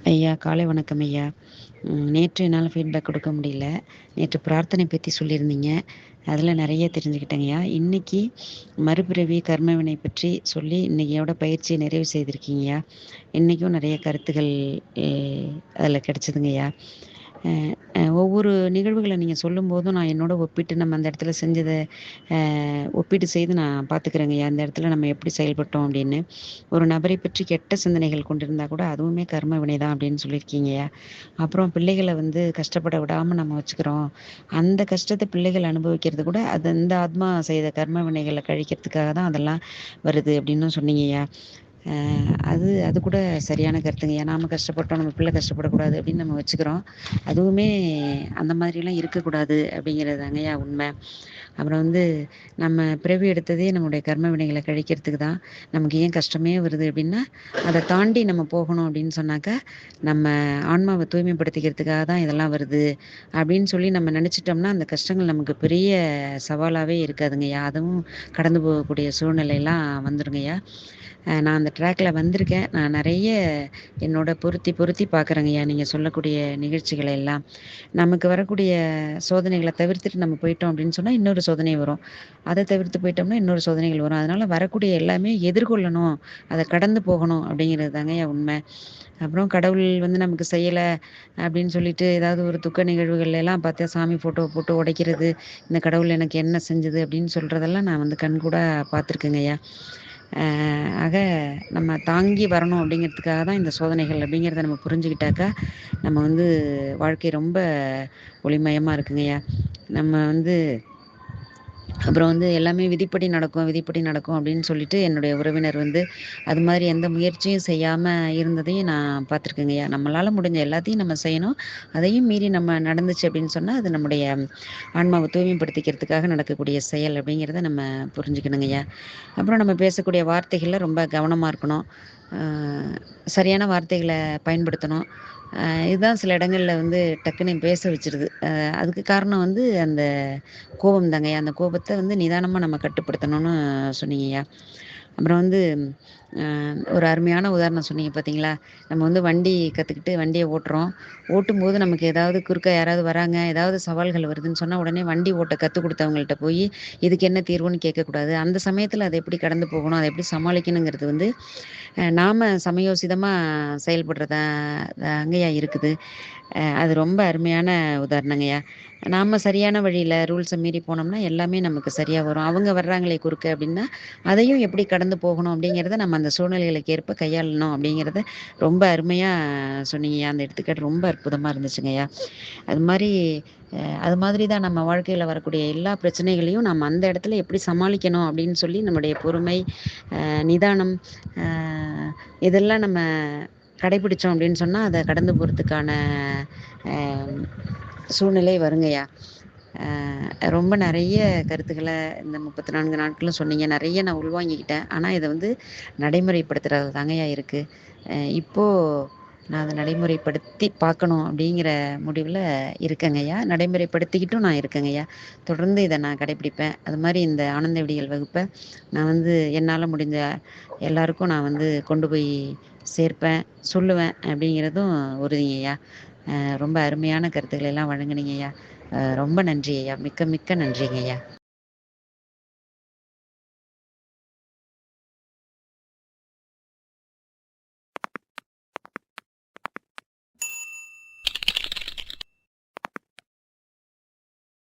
ஐயா, காலை வணக்கம் ஐயா. நேற்று என்னால் ஃபீட்பேக் கொடுக்க முடியல. நேற்று பிரார்த்தனை பத்தி சொல்லியிருந்தீங்க. அதில நெறைய தெரிஞ்சுக்கிட்டேங்கய்யா. இன்னைக்கு மறுபிறவி, கர்மவினை பற்றி சொல்லி இன்னையோட பயிற்சிய நிறைவு செய்திருக்கீங்கய்யா. இன்னைக்கும் நெறைய கருத்துகள் எ அதில கிடைச்சதுங்கய்யா. அ அ ஒவ்வொரு நிகழ்வுகள நீங்க சொல்லும்போதும் நான் என்னோட ஒப்பிட்டு நம்ம அந்த இடத்துல செஞ்சத ஒப்பீடு செய்து நான் பார்த்துக்கிறேங்கய்யா. அந்த இடத்துல நம்ம எப்படி செயல்பட்டோம் அப்படின்னு. ஒரு நபரை பற்றி கெட்ட சிந்தனைகள் கொண்டிருந்தா கூட அதுவுமே கர்ம வினை தான் அப்படின்னு சொல்லியிருக்கீங்கய்யா. அப்புறம் பிள்ளைகள வந்து கஷ்டப்பட விடாம நம்ம வச்சுக்கிறோம். அந்த கஷ்டத்த பிள்ளைகள் அனுபவிக்கிறது கூட அது அந்த ஆத்மா செய்த கர்ம வினைகள கழிக்கிறதுக்காக தான் அதெல்லாம் வருது அப்படின்னும் சொன்னீங்கய்யா. அ அது அது கூட சரியான கருத்துங்கய்யா. நாம கஷ்டப்பட்டோம், நம்ம பிள்ளை கஷ்டப்படக்கூடாது அப்படின்னு நம்ம வச்சுக்கிறோம். அதுவுமே அந்த மாதிரிலாம் இருக்கக்கூடாது அப்படிங்கிறது தாங்கய்யா உண்ம. அப்புறம் வந்து நம்ம பிறவி எடுத்ததே நம்முடைய கர்ம வினைகள கழிக்கிறதுக்கு தான். நமக்கு ஏன் கஷ்டமே வருது அப்படின்னா, அத தாண்டி நம்ம போகணும் அப்படின்னு சொன்னாக்கா, நம்ம ஆன்மாவ தூய்மைப்படுத்திக்கிறதுக்காக தான் இதெல்லாம் வருது அப்படின்னு சொல்லி நம்ம நெனச்சுட்டோம்னா, அந்த கஷ்டங்கள் நமக்கு பெரிய சவாலாவே இருக்காதுங்கய்யா. அதுவும் கடந்து போகக்கூடிய சூழ்நிலைலாம் வந்துருங்கய்யா. நான் அந்த ட்ராக்ல வந்திருக்கேன். நான் நெறைய என்னோட பொருத்தி பொருத்தி பார்க்குறேங்கய்யா, நீங்க சொல்லக்கூடிய நிகழ்ச்சிகள எல்லாம். நமக்கு வரக்கூடிய சோதனைகள தவிர்த்துட்டு நம்ம போயிட்டோம் அப்படின்னு சொன்னா, இன்னொரு சோதனை வரும். அத தவிர்த்து போயிட்டோம்னா, இன்னொரு சோதனைகள் வரும். அதனால வரக்கூடிய எல்லாமே எதிர்கொள்ளணும். அத கடந்து போகணும் அப்படிங்கிறது தாங்கய்யா உண்ம. அப்புறம் கடவுள் வந்து நமக்கு செய்யல அப்படின்னு சொல்லிட்டு, ஏதாவது ஒரு துக்க நிகழ்வுகள்ல எல்லாம் பார்த்தா சாமி ஃபோட்டோவ போட்டு உடைக்கிறது, இந்த கடவுள் எனக்கு என்ன செஞ்சது அப்படின்னு சொல்றதெல்லாம் நான் வந்து கண்கூடா பார்த்துருக்கேங்கய்யா. அ ஆக நம்ம தாங்கி வரணும் அப்படிங்கிறதுக்காக தான் இந்த சோதனைகள் அப்படிங்கிறத நம்ம புரிஞ்சுக்கிட்டாக்கா, நம்ம வந்து வாழ்க்கை ரொம்ப ஒளிமயமா இருக்குங்கய்யா. நம்ம வந்து அப்புறம் வந்து எல்லாமே விதிப்படி நடக்கும், விதிப்படி நடக்கும் அப்படின்னு சொல்லிட்டு என்னுடைய உறவினர் வந்து, அது மாதிரி எந்த முயற்சியும் செய்யாம இருந்ததையும் நான் பார்த்துருக்கேங்கய்யா. நம்மளால முடிஞ்ச எல்லாத்தையும் நம்ம செய்யணும். அதையும் மீறி நம்ம நடந்துச்சு அப்படின்னு சொன்னா, அது நம்முடைய ஆன்மாவ தூய்மைப்படுத்திக்கிறதுக்காக நடக்கக்கூடிய செயல் அப்படிங்கிறத நம்ம புரிஞ்சுக்கணுங்கய்யா. அப்புறம் நம்ம பேசக்கூடிய வார்த்தைகள்ல ரொம்ப கவனமா இருக்கணும். அ சரியான வார்த்தைகள பயன்படுத்தணும். இதுதான் சில இடங்கள்ல வந்து டக்குன்னு பேச வச்சுருது. அதுக்கு காரணம் வந்து அந்த கோவம் தாங்கய்யா. அந்த கோபத்த வந்து நிதானமா நம்ம கட்டுப்படுத்தணும்னு சொன்னீங்கய்யா. அப்புறம் வந்து ஒரு அருமையான உதாரணம் சொன்னீங்க பார்த்தீங்களா? நம்ம வந்து வண்டி கத்துக்கிட்டு வண்டிய ஓட்டுறோம். ஓட்டும்போது நமக்கு ஏதாவது குறுக்க யாராவது வராங்க, ஏதாவது சவால்கள் வருதுன்னு சொன்னா, உடனே வண்டி ஓட்ட கத்துக் குடுத்தவங்கள்ட்ட போயி, இதுக்கு என்ன தீர்வுன்னு கேட்கக்கூடாது. அந்த சமயத்தில அத எப்படி கடந்து போகணும், அத எப்படி சமாளிக்கணுங்கிறது வந்து, நாம சமயோசிதமா செயல்படுறதா தாங்கய்யா இருக்குது. அது ரொம்ப அருமையான உதாரணங்கய்யா. நாம சரியான வழியில ரூல்ஸ மீறி போனோம்னா, எல்லாமே நமக்கு சரியா வரும். அவங்க வர்றாங்களே குறுக்க அப்டின்னா, அதையும் எப்படி கடந்து போகணும் அப்படிங்கிறத நம்ம அந்த சூழ்நிலைகளுக்கு ஏற்ப கையாளணும் அப்படிங்கிறத ரொம்ப அருமையா சொன்னீங்கய்யா. அந்த எடுத்துக்காட்டு ரொம்ப அற்புதமா இருந்துச்சுங்கய்யா. அது மாரி அது மாதிரி தான் நம்ம வாழ்க்கையில வரக்கூடிய எல்லா பிரச்சனைகளையும் நம்ம அந்த இடத்துல எப்படி சமாளிக்கணும் அப்படின்னு சொல்லி நம்முடைய பொறுமை, நிதானம், அ இதெல்லாம் நம்ம கடைபிடிச்சோம் அப்படின்னு சொன்னா, அத கடந்து போறதுக்கான அ சூழ்நிலை வருங்கய்யா. ரொம்ப நெறைய கருத்துக்கள இந்த 34 நாட்களும் சொன்னீங்க. நெறைய நான் உள்வாங்கிக்கிட்டேன். ஆனா, இத வந்து நடைமுறைப்படுத்துறதுல தாங்கய்யா இருக்கு. இப்போ நான் அத நடைமுறைப்படுத்தி பார்க்கணும் அப்படிங்கிற முடிவுல இருக்கேங்கய்யா. நடைமுறைப்படுத்திக்கிட்டும் நான் இருக்கேங்கய்யா. தொடர்ந்து இத நான் கடைபிடிப்பேன். அது மாரி இந்த ஆனந்த விடியல் வகுப்ப நான் வந்து என்னால முடிஞ்ச எல்லாருக்கும் நான் வந்து கொண்டு போய் சேர்ப்பேன், சொல்லுவேன் அப்படிங்கிறதும் உறுதிங்கய்யா. ரொம்ப அருமையான கருத்துக்களை எல்லாம் வழங்குனீங்கய்யா. ரொம்ப நன்றி ஐயா. மிக்க மிக்க நன்றிங்கய்யா.